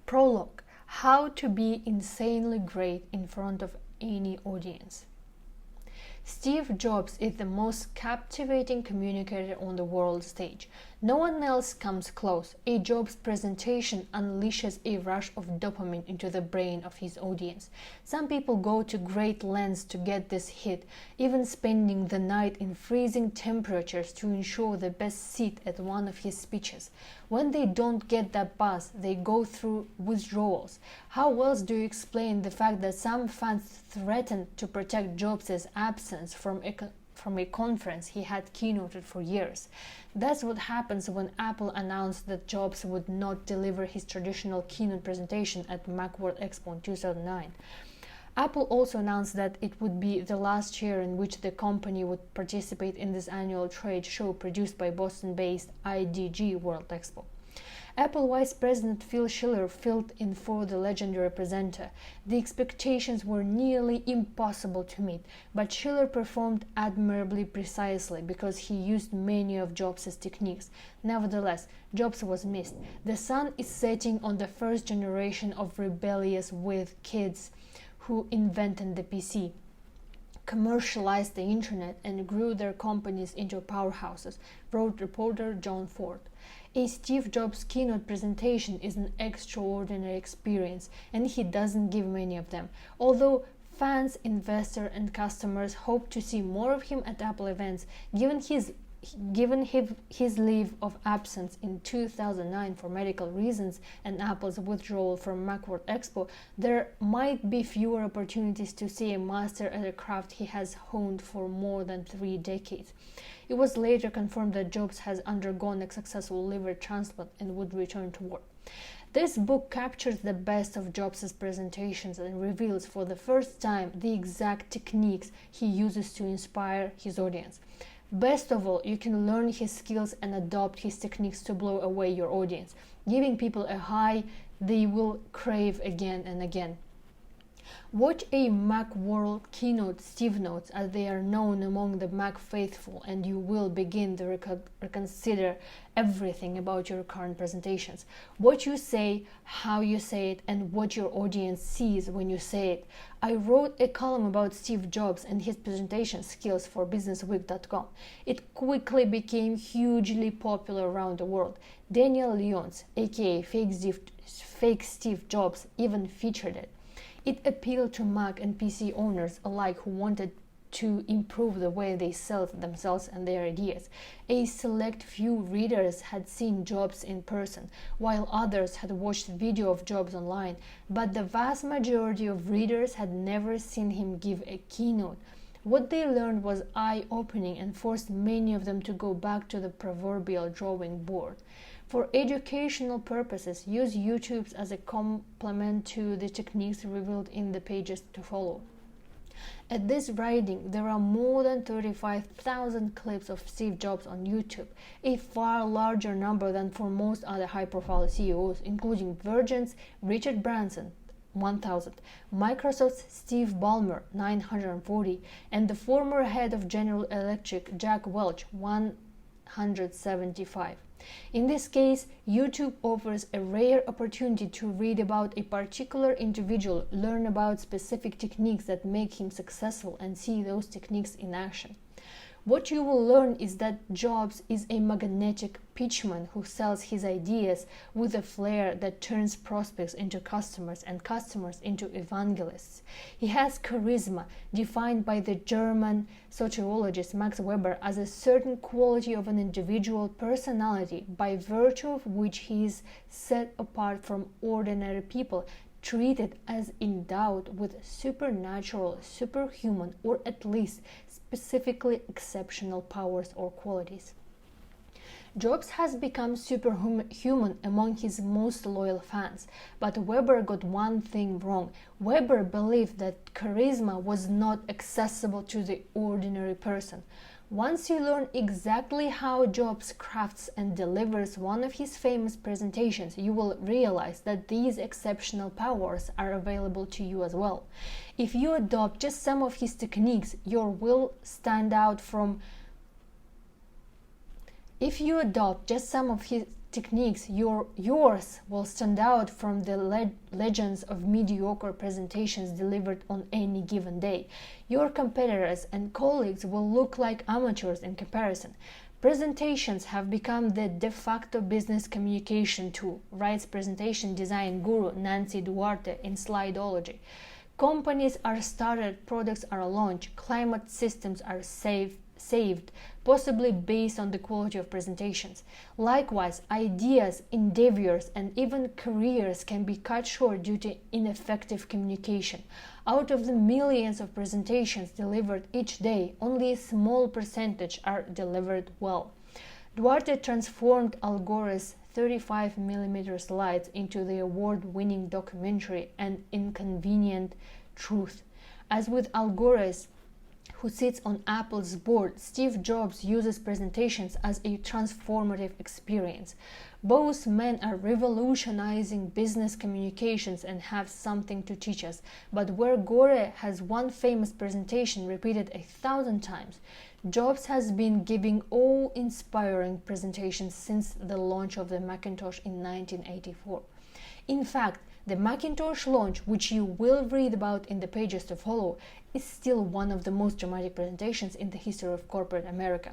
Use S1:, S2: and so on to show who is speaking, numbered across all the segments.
S1: Prologue: How to be insanely great in front of any audience. Steve Jobs is the most captivating communicator on the world stage. No one else comes close. A Jobs presentation unleashes a rush of dopamine into the brain of his audience. Some people go to great lengths to get this hit, even spending the night in freezing temperatures to ensure the best seat at one of his speeches. When they don't get that buzz, they go through withdrawals. How else do you explain the fact that some fans threatened to protect Jobs' absence from a conference he had keynoted for years? That's what happens when Apple announced that Jobs would not deliver his traditional keynote presentation at Macworld Expo in 2009. Apple also announced that it would be the last year in which the company would participate in this annual trade show produced by Boston-based IDG World Expo. Apple Vice President Phil Schiller filled in for the legendary presenter. The expectations were nearly impossible to meet, but Schiller performed admirably precisely because he used many of Jobs' techniques. Nevertheless, Jobs was missed. The sun is setting on the first generation of rebellious with kids who invented the PC, commercialized the internet, and grew their companies into powerhouses, wrote reporter John Ford. A Steve Jobs keynote presentation is an extraordinary experience, and he doesn't give many of them. Although fans, investors, and customers hope to see more of him at Apple events, given his leave of absence in 2009 for medical reasons and Apple's withdrawal from Macworld Expo, there might be fewer opportunities to see a master at a craft he has honed for more than 3 decades. It was later confirmed that Jobs has undergone a successful liver transplant and would return to work. This book captures the best of Jobs' presentations and reveals for the first time the exact techniques he uses to inspire his audience. Best of all, you can learn his skills and adopt his techniques to blow away your audience, giving people a high they will crave again and again. Watch a Macworld keynote Steve Notes, as they are known among the Mac faithful, and you will begin to reconsider everything about your current presentations. What you say, how you say it, and what your audience sees when you say it. I wrote a column about Steve Jobs and his presentation skills for BusinessWeek.com. It quickly became hugely popular around the world. Daniel Lyons, aka Fake Steve Jobs, even featured it. It appealed to Mac and PC owners alike who wanted to improve the way they sell themselves and their ideas. A select few readers had seen Jobs in person, while others had watched video of Jobs online, but the vast majority of readers had never seen him give a keynote. What they learned was eye-opening and forced many of them to go back to the proverbial drawing board. For educational purposes, use YouTube as a complement to the techniques revealed in the pages to follow. At this writing, there are more than 35,000 clips of Steve Jobs on YouTube, a far larger number than for most other high-profile CEOs, including Virgin's Richard Branson, 1,000, Microsoft's Steve Ballmer, 940, and the former head of General Electric, Jack Welch, 175. In this case, YouTube offers a rare opportunity to read about a particular individual, learn about specific techniques that make him successful, and see those techniques in action. What you will learn is that Jobs is a magnetic pitchman who sells his ideas with a flair that turns prospects into customers and customers into evangelists. He has charisma, defined by the German sociologist Max Weber as a certain quality of an individual personality by virtue of which he is set apart from ordinary people, treated as endowed with supernatural, superhuman, or at least specifically exceptional powers or qualities. Jobs has become superhuman among his most loyal fans, but Weber got one thing wrong. Weber believed that charisma was not accessible to the ordinary person. Once you learn exactly how Jobs crafts and delivers one of his famous presentations, you will realize that these exceptional powers are available to you as well. If you adopt just some of his techniques, your will stand out from If you adopt just some of his techniques, yours will stand out from the legends of mediocre presentations delivered on any given day. Your competitors and colleagues will look like amateurs in comparison. Presentations have become the de facto business communication tool, writes presentation design guru Nancy Duarte in Slideology. Companies are started, products are launched, climate systems are saved, possibly based on the quality of presentations. Likewise, ideas, endeavors, and even careers can be cut short due to ineffective communication. Out of the millions of presentations delivered each day, only a small percentage are delivered well. Duarte transformed Al Gore's 35mm slides into the award-winning documentary An Inconvenient Truth. As with Al Gore's, who sits on Apple's board, Steve Jobs uses presentations as a transformative experience. Both men are revolutionizing business communications and have something to teach us. But where Gore has one famous presentation repeated 1,000 times, Jobs has been giving awe-inspiring presentations since the launch of the Macintosh in 1984. In fact, the Macintosh launch, which you will read about in the pages to follow, is still one of the most dramatic presentations in the history of corporate America.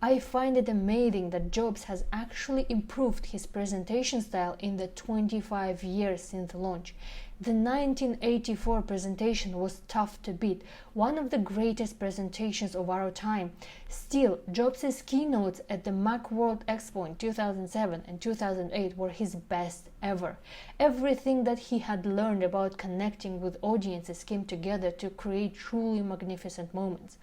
S1: I find it amazing that Jobs has actually improved his presentation style in the 25 years since the launch. The 1984 presentation was tough to beat, one of the greatest presentations of our time. Still, Jobs' keynotes at the Macworld Expo in 2007 and 2008 were his best ever. Everything that he had learned about connecting with audiences came together to create truly magnificent moments.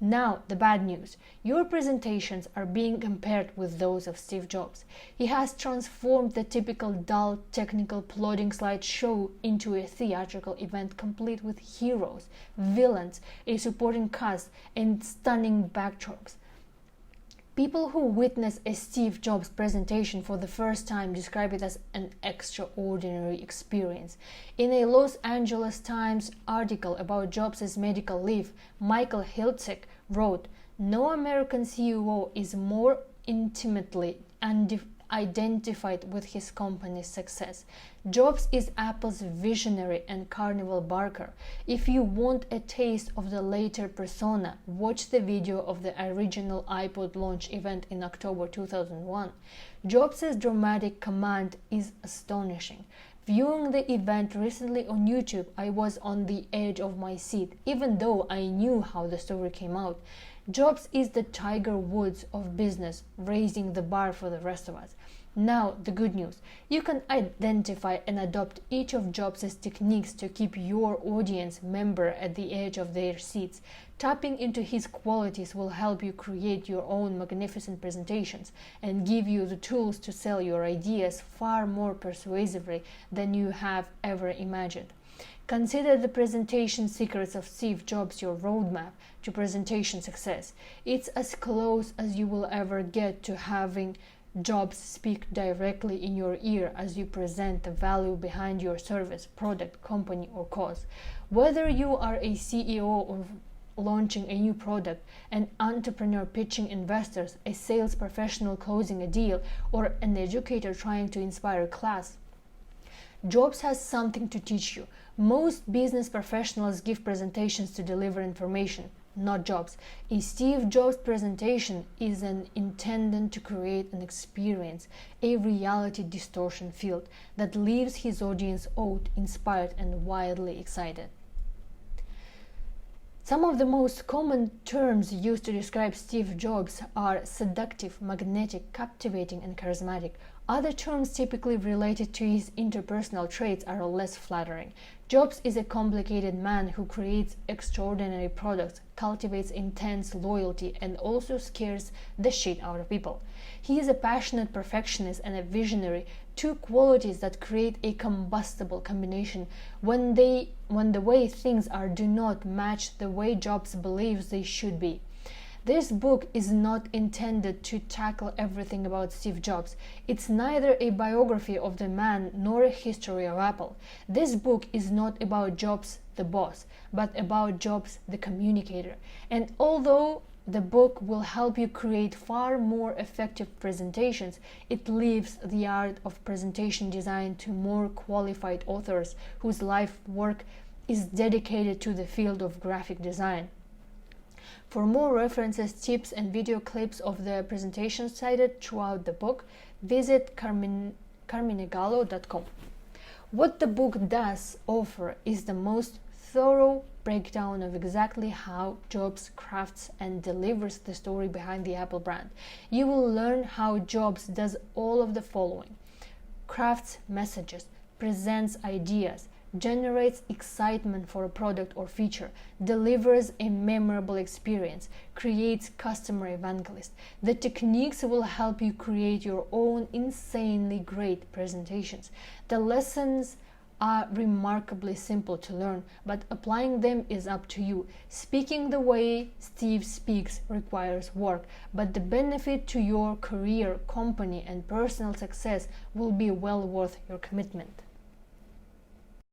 S1: Now, the bad news. Your presentations are being compared with those of Steve Jobs. He has transformed the typical dull, technical, plodding slideshow into a theatrical event complete with heroes, villains, a supporting cast, and stunning backdrops. People who witness a Steve Jobs presentation for the first time describe it as an extraordinary experience. In a Los Angeles Times article about Jobs' medical leave, Michael Hiltzik wrote, "No American CEO is more intimately identified with his company's success. Jobs is Apple's visionary and carnival barker. If you want a taste of the later persona, watch the video of the original iPod launch event in October 2001. Jobs' dramatic command is astonishing. Viewing the event recently on YouTube, I was on the edge of my seat, even though I knew how the story came out. Jobs is the Tiger Woods of business, raising the bar for the rest of us." Now, the good news. You can identify and adopt each of Jobs' techniques to keep your audience member at the edge of their seats. Tapping into his qualities will help you create your own magnificent presentations and give you the tools to sell your ideas far more persuasively than you have ever imagined. Consider the presentation secrets of Steve Jobs your roadmap to presentation success. It's as close as you will ever get to having Jobs speak directly in your ear as you present the value behind your service, product, company, or cause. Whether you are a CEO or launching a new product, an entrepreneur pitching investors, a sales professional closing a deal, or an educator trying to inspire a class, Jobs has something to teach you. Most business professionals give presentations to deliver information, not Jobs. A Steve Jobs presentation is intended to create an experience, a reality distortion field that leaves his audience awed, inspired, and wildly excited. Some of the most common terms used to describe Steve Jobs are seductive, magnetic, captivating, and charismatic. Other terms typically related to his interpersonal traits are less flattering. Jobs is a complicated man who creates extraordinary products, cultivates intense loyalty, and also scares the shit out of people. He is a passionate perfectionist and a visionary, two qualities that create a combustible combination when the way things are do not match the way Jobs believes they should be. This book is not intended to tackle everything about Steve Jobs. It's neither a biography of the man nor a history of Apple. This book is not about Jobs the boss, but about Jobs the communicator. And although The book will help you create far more effective presentations. It leaves the art of presentation design to more qualified authors whose life work is dedicated to the field of graphic design. For more references, tips, and video clips of the presentations cited throughout the book, visit carminegallo.com. What the book does offer is the most thorough breakdown of exactly how Jobs crafts and delivers the story behind the Apple brand. You will learn how Jobs does all of the following: crafts messages, presents ideas, generates excitement for a product or feature, delivers a memorable experience, creates customer evangelists. The techniques will help you create your own insanely great presentations. The lessons are remarkably simple to learn, but applying them is up to you. Speaking the way Steve speaks requires work, but the benefit to your career, company, and personal success will be well worth your commitment.